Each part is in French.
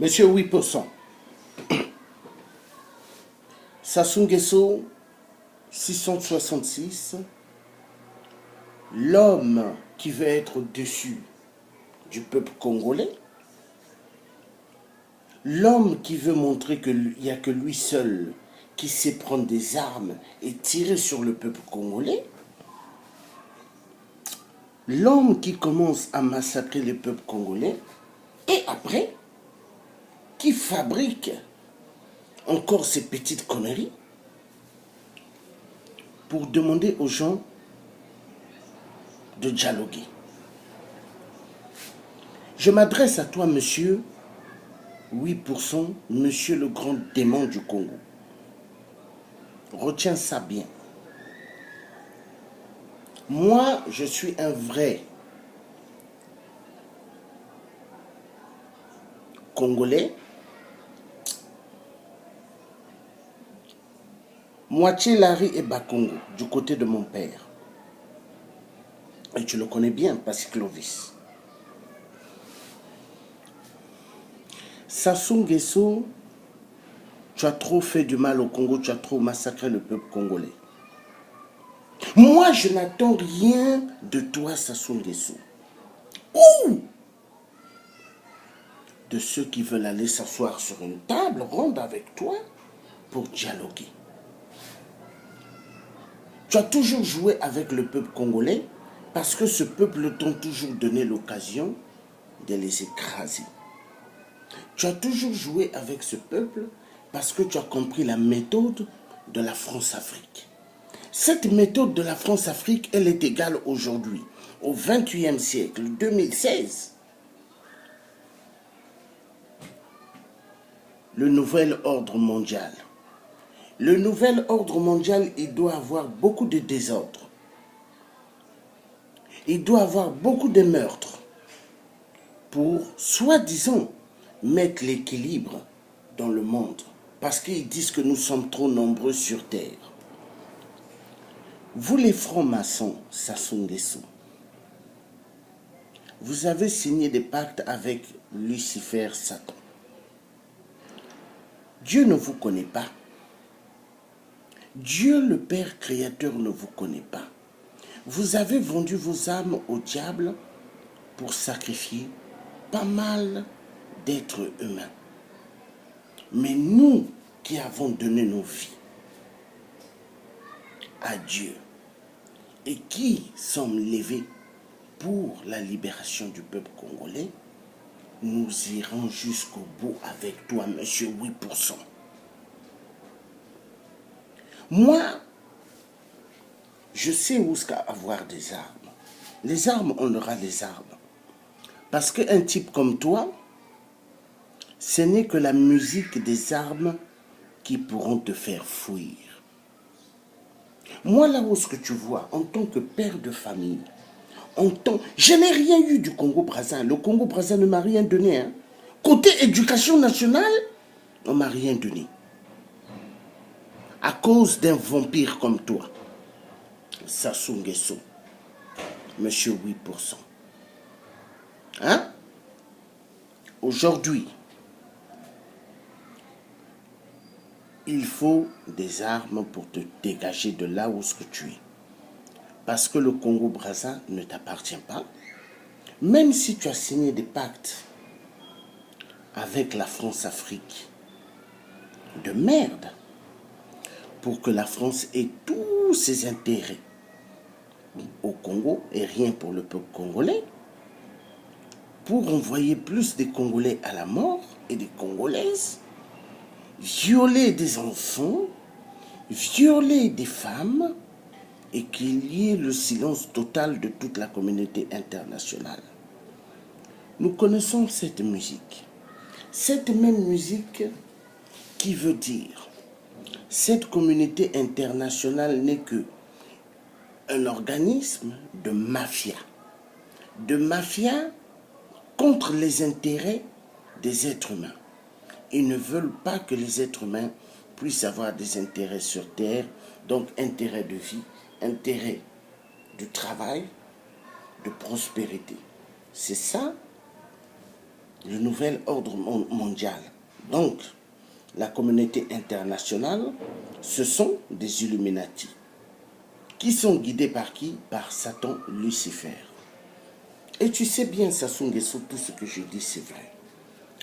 Monsieur 8%. Sassou Nguesso, 666. L'homme qui veut être au-dessus du peuple congolais. L'homme qui veut montrer qu'il n'y a que lui seul qui sait prendre des armes et tirer sur le peuple congolais. L'homme qui commence à massacrer le peuple congolais. Et après, qui fabrique encore ces petites conneries pour demander aux gens de dialoguer. Je m'adresse à toi, monsieur 8%, monsieur le grand démon du Congo. Retiens ça bien. Moi, je suis un vrai Congolais, moitié Lari et Bakongo, du côté de mon père. Et tu le connais bien, Passy-Clovis. Sassou Nguesso, tu as trop fait du mal au Congo, tu as trop massacré le peuple congolais. Moi, je n'attends rien de toi, Sassou Nguesso. Ou de ceux qui veulent aller s'asseoir sur une table ronde avec toi pour dialoguer. Tu as toujours joué avec le peuple congolais parce que ce peuple t'a toujours donné l'occasion de les écraser. Tu as toujours joué avec ce peuple parce que tu as compris la méthode de la France-Afrique. Cette méthode de la France-Afrique, elle est égale aujourd'hui, au XXIe siècle, 2016. Le nouvel ordre mondial. Le nouvel ordre mondial, il doit avoir beaucoup de désordre. Il doit avoir beaucoup de meurtres pour, soi-disant, mettre l'équilibre dans le monde. Parce qu'ils disent que nous sommes trop nombreux sur Terre. Vous les francs-maçons, Sassou Nguesso, vous avez signé des pactes avec Lucifer, Satan. Dieu ne vous connaît pas. Dieu le Père Créateur ne vous connaît pas. Vous avez vendu vos âmes au diable pour sacrifier pas mal d'êtres humains. Mais nous qui avons donné nos vies à Dieu et qui sommes levés pour la libération du peuple congolais, nous irons jusqu'au bout avec toi, monsieur 8%. Moi, je sais où avoir des armes. Les armes, on aura des armes. Parce qu'un type comme toi, ce n'est que la musique des armes qui pourront te faire fuir. Moi, là où ce que tu vois, en tant que père de famille, je n'ai rien eu du Congo-Brazza. Le Congo-Brazza ne m'a rien donné. Hein. Côté éducation nationale, on ne m'a rien donné. À cause d'un vampire comme toi, Sassou Nguesso, monsieur 8%. Hein? Aujourd'hui, il faut des armes pour te dégager de là où ce que tu es. Parce que le Congo-Brazza ne t'appartient pas. Même si tu as signé des pactes avec la France-Afrique de merde, pour que la France ait tous ses intérêts au Congo et rien pour le peuple congolais, pour envoyer plus de Congolais à la mort et des Congolaises, violer des enfants, violer des femmes, et qu'il y ait le silence total de toute la communauté internationale. Nous connaissons cette musique. Cette même musique qui veut dire, cette communauté internationale n'est que un organisme de mafia. De mafia contre les intérêts des êtres humains. Ils ne veulent pas que les êtres humains puissent avoir des intérêts sur Terre, donc intérêt de vie, intérêt de travail, de prospérité. C'est ça le nouvel ordre mondial. Donc, la communauté internationale, ce sont des Illuminati. Qui sont guidés par qui? Par Satan, Lucifer. Et tu sais bien, Sassou Nguesso, tout ce que je dis, c'est vrai.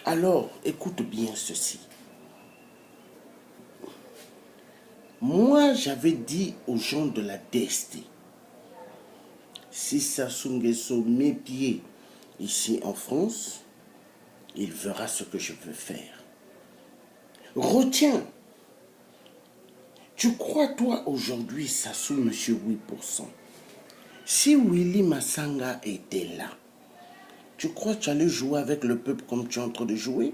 Alors, écoute bien ceci. Moi, j'avais dit aux gens de la DST, si Sassou Nguesso met pied ici en France, il verra ce que je veux faire. Retiens, tu crois toi aujourd'hui, Sassou, monsieur 8%, si Willy Massanga était là, tu crois que tu allais jouer avec le peuple comme tu es en train de jouer?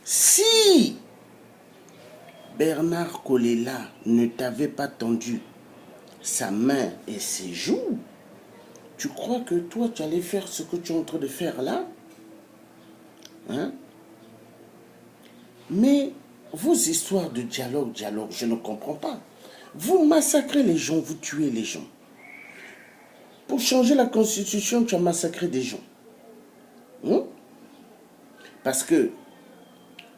Si Bernard Kolela ne t'avait pas tendu sa main et ses joues, tu crois que toi, tu allais faire ce que tu es en train de faire là? Hein? Mais vos histoires de dialogue, je ne comprends pas. Vous massacrez les gens, vous tuez les gens. Pour changer la constitution, tu as massacré des gens. Hein? Parce que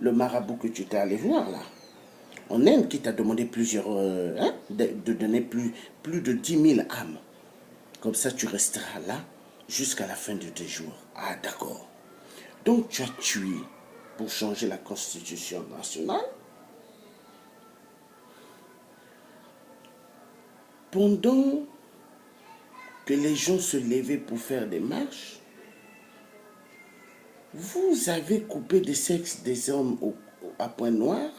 le marabout que tu t'es allé voir là, en Inde, qui t'a demandé de donner plus de 10 000 âmes. Comme ça, tu resteras là jusqu'à la fin de tes jours. Ah, d'accord. Donc, tu as tué pour changer la constitution nationale. Pendant que les gens se levaient pour faire des marches, vous avez coupé des sexes des hommes à point noir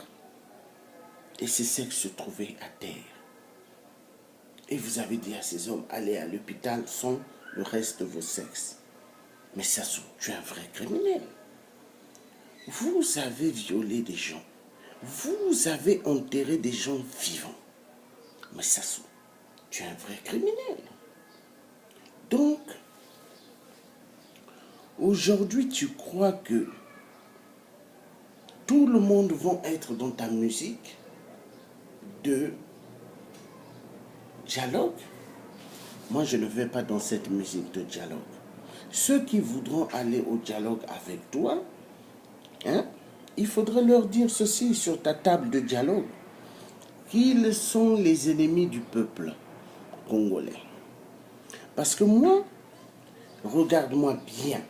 et ces sexes se trouvaient à terre. Et vous avez dit à ces hommes, allez à l'hôpital sans le reste de vos sexes. Mais Sassou, tu es un vrai criminel. Vous avez violé des gens. Vous avez enterré des gens vivants. Mais Sassou, tu es un vrai criminel. Donc, aujourd'hui, tu crois que tout le monde va être dans ta musique de dialogue? Moi, je ne vais pas dans cette musique de dialogue. Ceux qui voudront aller au dialogue avec toi, hein, il faudrait leur dire ceci sur ta table de dialogue, qu'ils sont les ennemis du peuple congolais. Parce que moi, regarde-moi bien.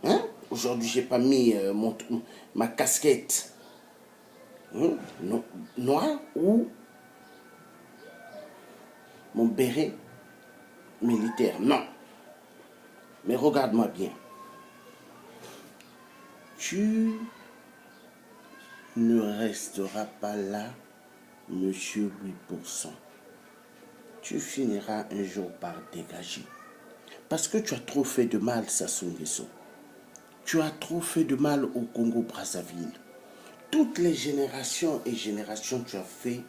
Hein? Aujourd'hui, je n'ai pas mis ma casquette noire ou mon béret militaire. Non. Mais regarde-moi bien. Tu ne resteras pas là, monsieur 8%. Tu finiras un jour par dégager. Parce que tu as trop fait de mal, Sassou Nguesso. Tu as trop fait de mal au Congo-Brazzaville. Toutes les générations et générations, tu as fait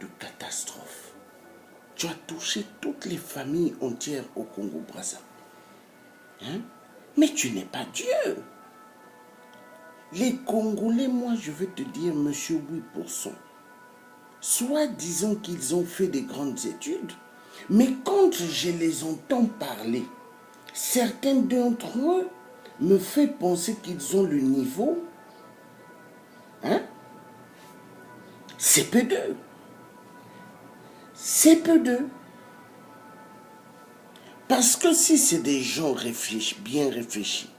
de catastrophes. Tu as touché toutes les familles entières au Congo-Brazzaville. Hein? Mais tu n'es pas Dieu. Les Congolais, moi, je veux te dire, monsieur 8%, soit disant qu'ils ont fait des grandes études, mais quand je les entends parler, certains d'entre eux me font penser qu'ils ont le niveau, hein? CP2. CP2. Parce que si c'est des gens réfléchis, bien réfléchis,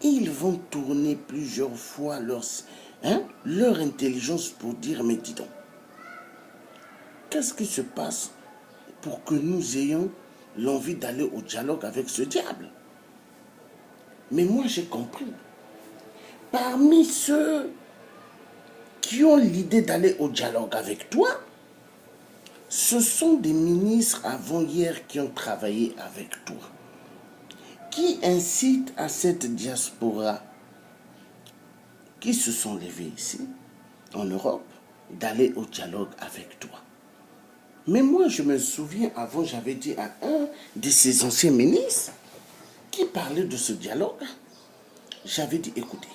ils vont tourner plusieurs fois leur intelligence pour dire, mais dis donc, qu'est-ce qui se passe pour que nous ayons l'envie d'aller au dialogue avec ce diable? Mais moi, j'ai compris. Parmi ceux qui ont l'idée d'aller au dialogue avec toi, ce sont des ministres avant-hier qui ont travaillé avec toi, qui incitent à cette diaspora qui se sont levés ici, en Europe, d'aller au dialogue avec toi. Mais moi, je me souviens, avant, j'avais dit à un de ces anciens ministres qui parlait de ce dialogue, j'avais dit, écoutez,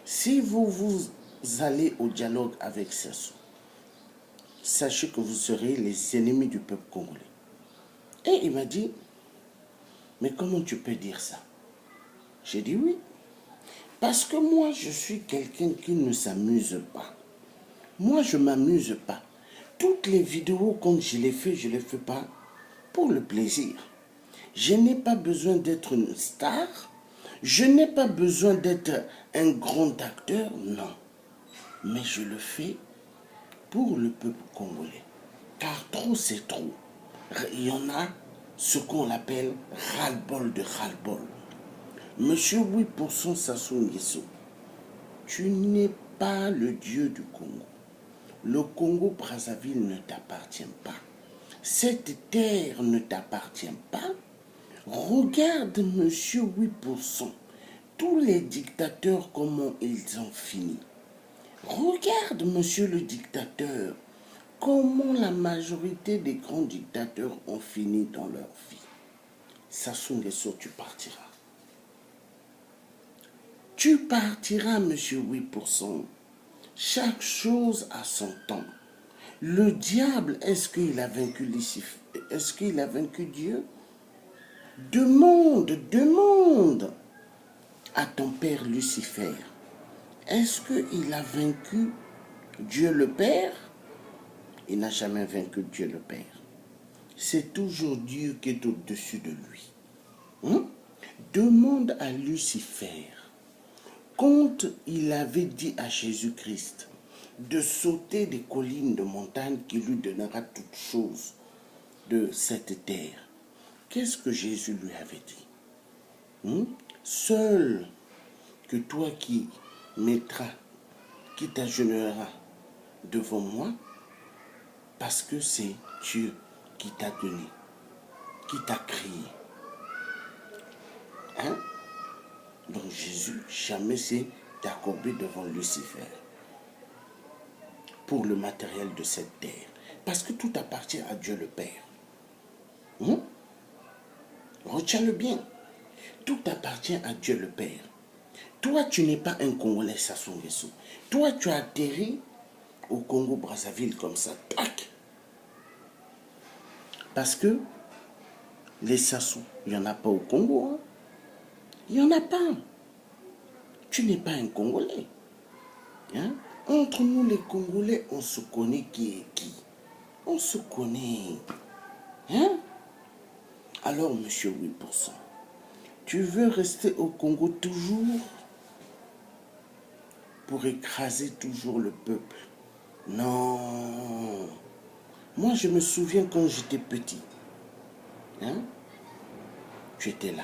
si vous allez au dialogue avec Sassou, sachez que vous serez les ennemis du peuple congolais. Et il m'a dit, mais comment tu peux dire ça? J'ai dit oui. Parce que moi, je suis quelqu'un qui ne s'amuse pas. Moi, je ne m'amuse pas. Toutes les vidéos, quand je les fais pas pour le plaisir. Je n'ai pas besoin d'être une star. Je n'ai pas besoin d'être un grand acteur, non. Mais je le fais pour le peuple congolais. Car trop, c'est trop. Il y en a ce qu'on appelle ras-le-bol de ras-le-bol. Monsieur 8% Sassou Nguesso, tu n'es pas le dieu du Congo. Le Congo-Brazzaville ne t'appartient pas. Cette terre ne t'appartient pas. Regarde, monsieur 8%, tous les dictateurs, comment ils ont fini. Regarde, monsieur le dictateur, comment la majorité des grands dictateurs ont fini dans leur vie. Sassou Nguesso, tu partiras. Tu partiras, monsieur 8%. Chaque chose a son temps. Le diable, est-ce qu'il a vaincu Lucifer? Est-ce qu'il a vaincu Dieu? Demande à ton père Lucifer. Est-ce qu'il a vaincu Dieu le Père? Il n'a jamais vaincu Dieu le Père. C'est toujours Dieu qui est au-dessus de lui. Demande à Lucifer. Quand il avait dit à Jésus-Christ de sauter des collines de montagne qui lui donnera toutes choses de cette terre, qu'est-ce que Jésus lui avait dit? Seul que toi qui mettras, qui t'agenouilleras devant moi, parce que c'est Dieu qui t'a donné, qui t'a créé. Donc Jésus jamais s'est accourbé devant Lucifer pour le matériel de cette terre. Parce que tout appartient à Dieu le Père. Retiens-le bien. Tout appartient à Dieu le Père. Toi, tu n'es pas un Congolais, Sassou Nguesso. Toi, tu as atterri au Congo-Brazzaville comme ça. Tac. Parce que les Sassou, il n'y en a pas au Congo. Il n'y en a pas. Tu n'es pas un Congolais. Entre nous, les Congolais, on se connaît qui est qui. On se connaît. Alors, monsieur 8%, tu veux rester au Congo toujours pour écraser toujours le peuple? Non. Moi, je me souviens quand j'étais petit. Tu étais là.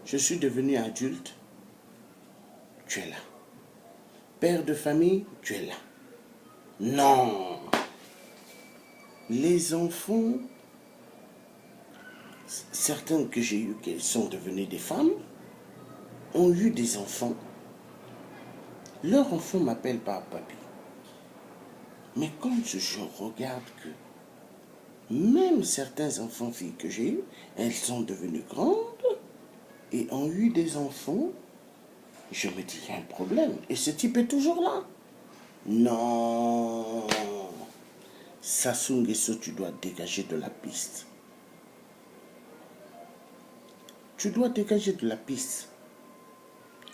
Je suis devenu adulte. Tu es là. Père de famille, tu es là. Non. Les enfants, certains que j'ai eus qui sont devenus des femmes, ont eu des enfants. Leur enfant m'appelle pas papy. Mais quand je regarde que même certains enfants filles que j'ai eus, elles sont devenues grandes et ont eu des enfants, je me dis, il y a un problème. Et ce type est toujours là. Non. Sassou Nguesso, tu dois dégager de la piste. Tu dois dégager de la piste.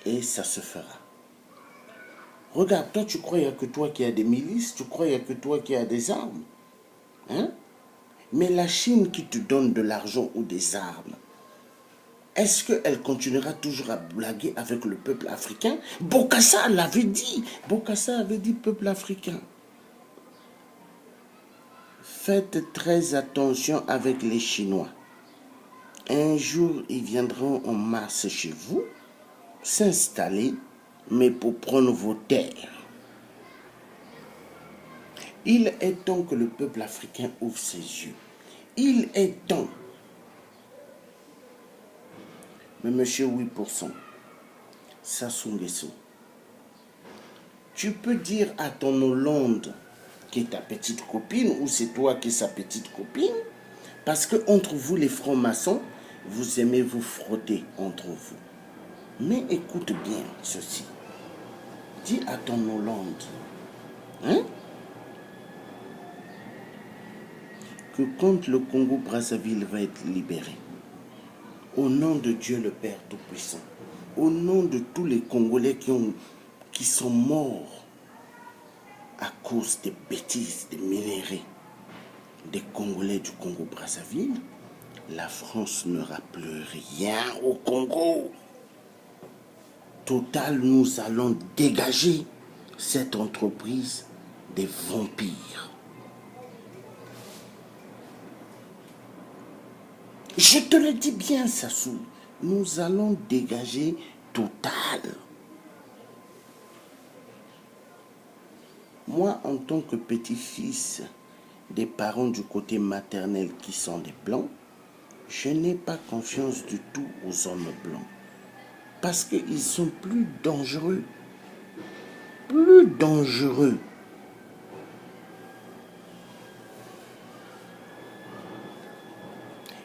Et ça se fera. Regarde, toi, tu crois qu'il n'y a que toi qui as des milices, tu crois qu'il n'y a que toi qui as des armes. Mais la Chine qui te donne de l'argent ou des armes, est-ce qu'elle continuera toujours à blaguer avec le peuple africain? Bokassa l'avait dit. Bokassa avait dit peuple africain. Faites très attention avec les Chinois. Un jour, ils viendront en masse chez vous, s'installer, mais pour prendre vos terres. Il est temps que le peuple africain ouvre ses yeux. Il est temps. Mais monsieur 8%, Sassou Nguesso, tu peux dire à ton Hollande qui est ta petite copine ou c'est toi qui es sa petite copine, parce que entre vous les francs-maçons, vous aimez vous frotter entre vous. Mais écoute bien ceci. Dis à ton Hollande, que quand le Congo-Brazzaville va être libéré, au nom de Dieu le Père Tout-Puissant, au nom de tous les Congolais qui sont morts à cause des bêtises, des minéraux, des Congolais du Congo-Brazzaville, la France n'aura plus rien au Congo. Total, nous allons dégager cette entreprise des vampires. Je te le dis bien, Sassou, nous allons dégager Total. Moi, en tant que petit-fils des parents du côté maternel qui sont des blancs, je n'ai pas confiance du tout aux hommes blancs. Parce qu'ils sont plus dangereux. Plus dangereux.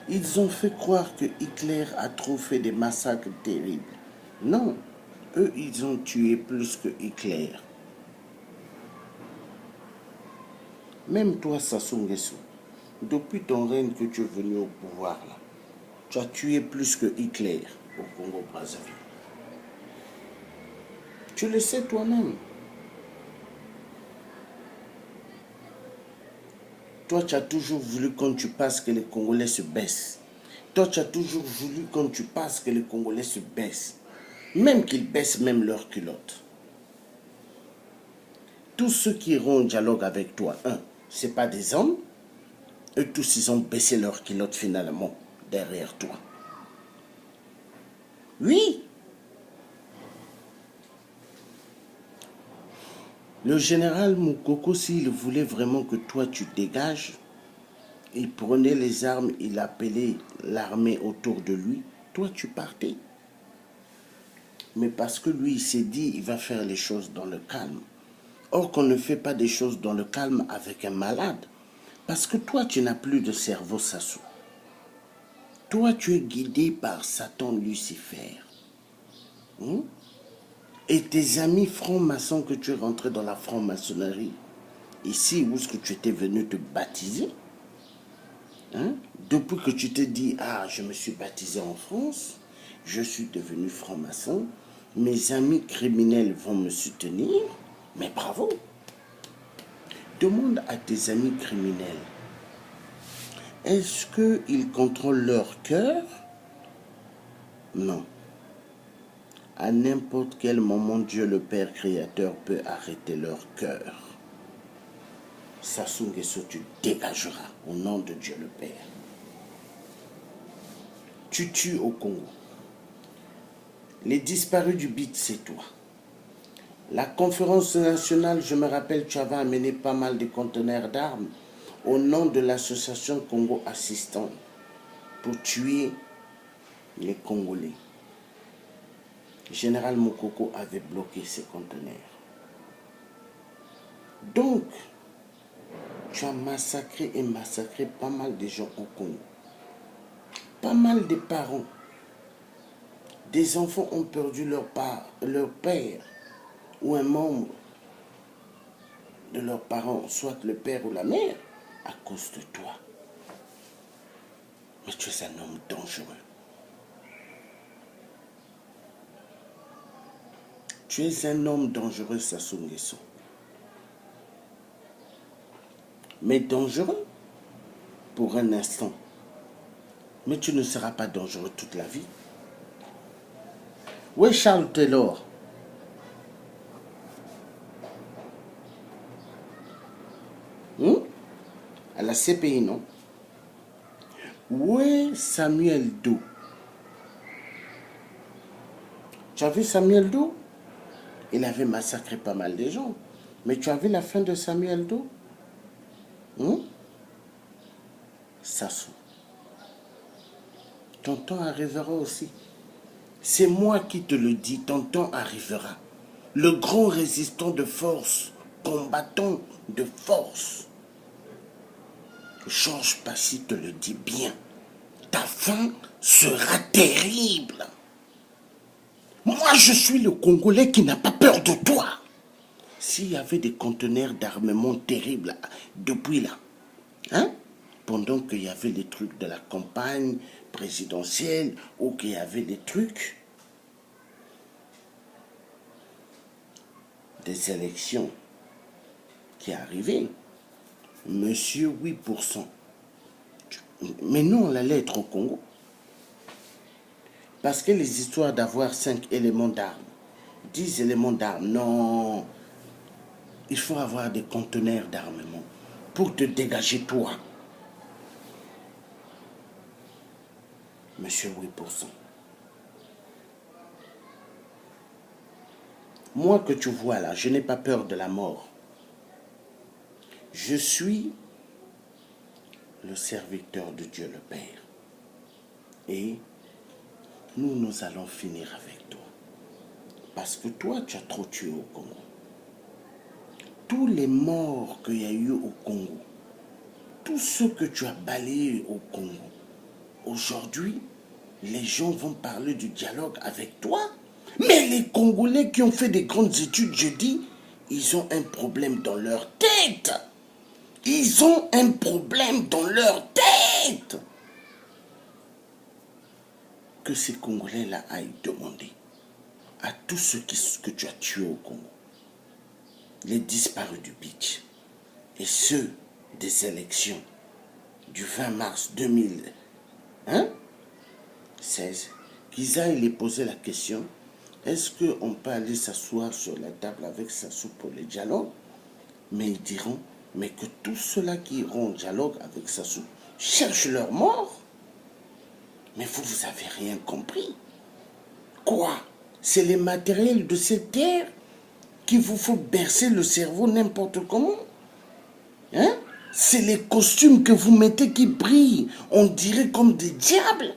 Ils ont fait croire que Hitler a trop fait des massacres terribles. Non, eux, ils ont tué plus que Hitler. Même toi, Sassou Nguesso, depuis ton règne que tu es venu au pouvoir, là, tu as tué plus que Hitler au Congo-Brazzaville. Tu le sais toi-même. Toi, tu as toujours voulu, quand tu passes, que les Congolais se baissent. Toi, tu as toujours voulu, quand tu passes, que les Congolais se baissent. Même qu'ils baissent même leurs culottes. Tous ceux qui iront au dialogue avec toi, ce n'est pas des hommes. Eux tous, ils ont baissé leurs culottes finalement derrière toi. Oui. Le général Moukoko, s'il voulait vraiment que toi tu dégages, il prenait les armes, il appelait l'armée autour de lui. Toi, tu partais. Mais parce que lui, il s'est dit, il va faire les choses dans le calme. Or qu'on ne fait pas des choses dans le calme avec un malade. Parce que toi, tu n'as plus de cerveau, Sassou. Toi, tu es guidé par Satan Lucifer. Et tes amis francs-maçons que tu es rentré dans la franc-maçonnerie, ici où est-ce que tu étais venu te baptiser, depuis que tu t'es dit, ah, je me suis baptisé en France, je suis devenu franc-maçon, mes amis criminels vont me soutenir, mais bravo. Demande à tes amis criminels, est-ce qu'ils contrôlent leur cœur? Non. À n'importe quel moment, Dieu le Père Créateur peut arrêter leur cœur. Sassou Nguesso, tu dégageras au nom de Dieu le Père. Tu tues au Congo. Les disparus du BIT, c'est toi. La conférence nationale, je me rappelle, tu avais amené pas mal de conteneurs d'armes au nom de l'association Congo Assistant pour tuer les Congolais. Général Moukoko avait bloqué ces conteneurs. Donc, tu as massacré et massacré pas mal de gens au Congo. Pas mal de parents. Des enfants ont perdu leur père ou un membre de leurs parents, soit le père ou la mère, à cause de toi. Mais tu es un homme dangereux. Tu es un homme dangereux, Sassou Nguesso. Mais dangereux pour un instant. Mais tu ne seras pas dangereux toute la vie. Où est Charles Taylor? À la CPI, non? Où est Samuel Doe? Tu as vu Samuel Doe? Il avait massacré pas mal de gens. Mais tu as vu la fin de Samuel Doe? Sassou. Ton temps arrivera aussi. C'est moi qui te le dis, ton temps arrivera. Le grand résistant de force, combattant de force. Georges Passy te le dit bien. Ta fin sera terrible. Moi, je suis le Congolais qui n'a pas peur de toi. S'il y avait des conteneurs d'armement terribles depuis là, pendant qu'il y avait des trucs de la campagne présidentielle ou qu'il y avait des trucs des élections qui arrivaient. Monsieur 8%. Mais non, la lettre au Congo. Parce que les histoires d'avoir 5 éléments d'armes, 10 éléments d'armes, non. Il faut avoir des conteneurs d'armement pour te dégager toi. Monsieur 8%. Moi que tu vois là, je n'ai pas peur de la mort. Je suis le serviteur de Dieu le Père. Et nous allons finir avec toi. Parce que toi, tu as trop tué au Congo. Tous les morts qu'il y a eu au Congo, tous ceux que tu as balayés au Congo, aujourd'hui, les gens vont parler du dialogue avec toi. Mais les Congolais qui ont fait des grandes études, je dis, ils ont un problème dans leur tête. Ils ont un problème dans leur tête. Que ces Congolais-là aillent demander à tous ceux que tu as tués au Congo, les disparus du beach et ceux des élections du 20 mars 2016, qu'ils aillent les poser la question, est-ce qu'on peut aller s'asseoir sur la table avec Sassou pour le dialogue? Mais ils diront, mais que tous ceux-là qui iront au dialogue avec Sassou cherchent leur mort. Mais vous n'avez rien compris. Quoi? C'est les matériels de cette terre qu'il vous faut bercer le cerveau n'importe comment. Hein? C'est les costumes que vous mettez qui brillent. On dirait comme des diables.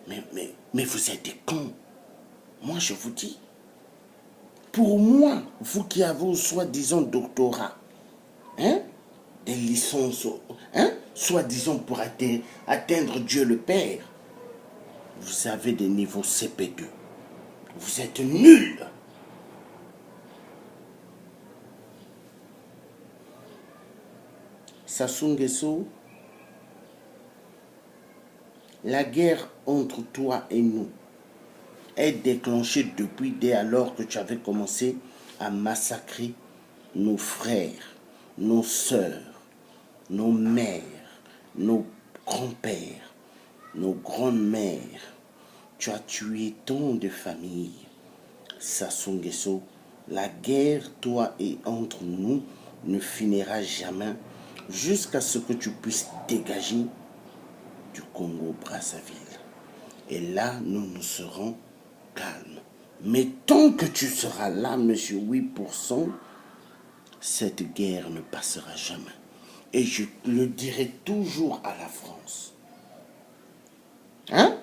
Mais vous êtes des cons. Moi, je vous dis. Pour moi, vous qui avez soi-disant doctorat, hein? Des licences, hein? Soi-disant pour atteindre Dieu le Père, vous avez des niveaux CP2. Vous êtes nuls. Sassou Nguesso, la guerre entre toi et nous est déclenchée depuis dès alors que tu avais commencé à massacrer nos frères, nos sœurs, nos mères, nos grands-pères, nos grandes-mères. Tu as tué tant de familles. Sassou Nguesso, la guerre, toi et entre nous, ne finira jamais jusqu'à ce que tu puisses dégager du Congo-Brazzaville. Et là, nous serons calmes. Mais tant que tu seras là, monsieur 8%, cette guerre ne passera jamais. Et je le dirai toujours à la France. Hein?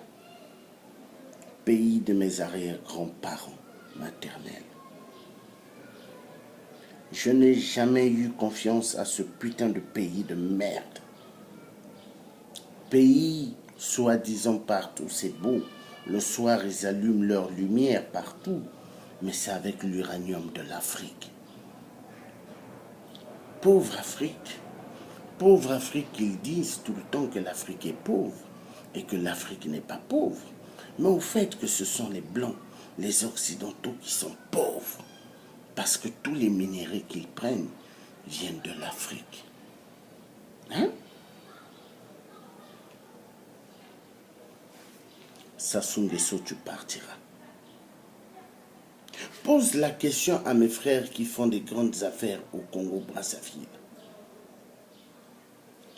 Pays de mes arrière-grands-parents maternels. Je n'ai jamais eu confiance à ce putain de pays de merde. Pays soi-disant partout, c'est beau. Le soir, ils allument leur lumière partout. Mais c'est avec l'uranium de l'Afrique. Pauvre Afrique. Pauvre Afrique, ils disent tout le temps que l'Afrique est pauvre et que l'Afrique n'est pas pauvre. Mais au fait que ce sont les Blancs, les Occidentaux qui sont pauvres. Parce que tous les minéraux qu'ils prennent viennent de l'Afrique. Hein? Sassou Nguesso, tu partiras. Pose la question à mes frères qui font des grandes affaires au Congo-Brazzaville.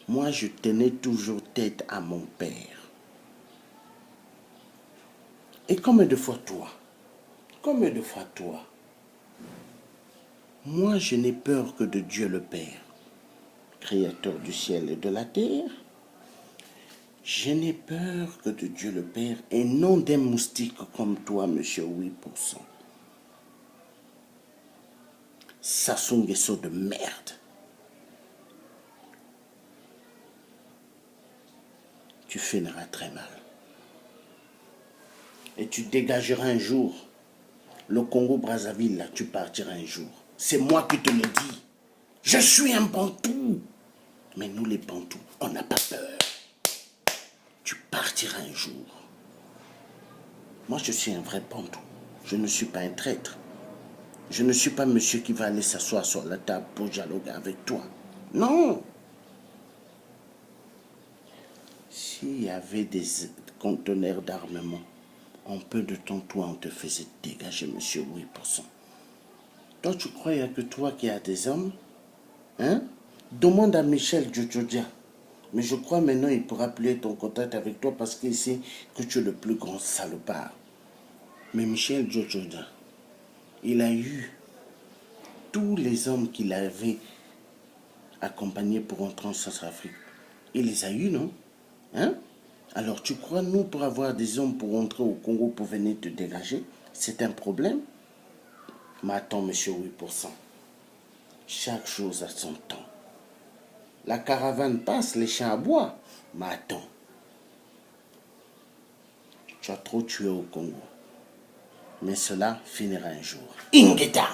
Moi, je tenais toujours tête à mon père. Et combien de fois toi? Combien de fois toi? Moi, je n'ai peur que de Dieu le Père, créateur du ciel et de la terre. Je n'ai peur que de Dieu le Père et non d'un moustique comme toi, monsieur 8%. Sassou Nguesso de merde. Tu finiras très mal. Et tu dégageras un jour. Le Congo-Brazzaville, là, tu partiras un jour. C'est moi qui te le dis. Je suis un bantou. Mais nous les Bantous, on n'a pas peur. Tu partiras un jour. Moi, je suis un vrai Bantou. Je ne suis pas un traître. Je ne suis pas monsieur qui va aller s'asseoir sur la table pour dialoguer avec toi. Non. S'il y avait des conteneurs d'armement, en peu de temps, toi, on te faisait dégager, monsieur 8%. Toi, tu crois qu'il n'y a que toi qui as des hommes? Hein? Demande à Michel Djodjodia. Mais je crois maintenant il pourra plus être en contact avec toi parce qu'il sait que tu es le plus grand salopard. Mais Michel Djodjodia, il a eu tous les hommes qu'il avait accompagnés pour entrer en Centrafrique. Il les a eus, non? Hein? Alors tu crois, nous, pour avoir des hommes pour entrer au Congo pour venir te dégager, c'est un problème? Mais attends, monsieur 8%. Chaque chose a son temps. La caravane passe, les champs à bois. Mais attends. Tu as trop tué au Congo. Mais cela finira un jour. Ingeta!